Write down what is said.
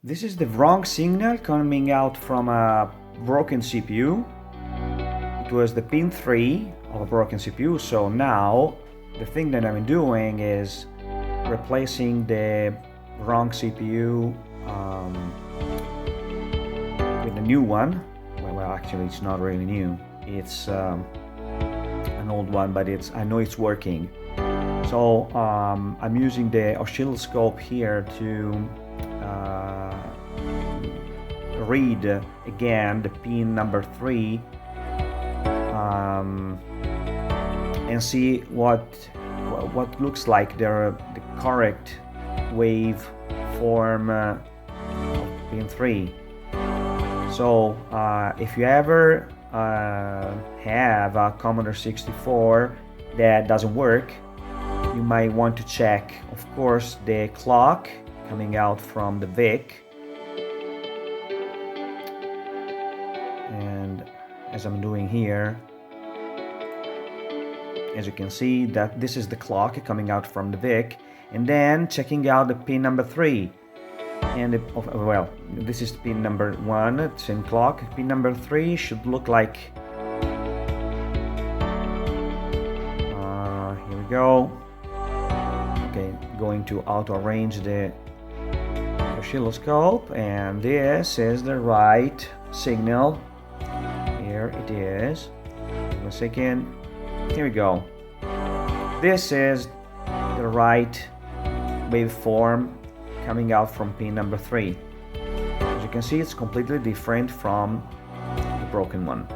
This is the wrong signal coming out from a broken CPU. It was the pin 3 of a broken CPU, so now the thing that I'm doing is replacing the wrong CPU with a new one. Well, actually it's not really new. It's an old one, but I know it's working. So I'm using the oscilloscope here to read again the pin number 3 and see what looks like the correct waveform of pin 3. So if you ever have a Commodore 64 that doesn't work, you might want to check, of course, the clock coming out from the VIC. And as I'm doing here, as you can see, that this is the clock coming out from the VIC, and then checking out the pin number 3. And well, this is pin number 1, same clock. Pin number 3 should look like here we go. Okay, going to auto arrange the oscilloscope, and this is the right signal. Here it is. Give me a second. Here we go. This is the right waveform coming out from pin number 3. As you can see, it's completely different from the broken one.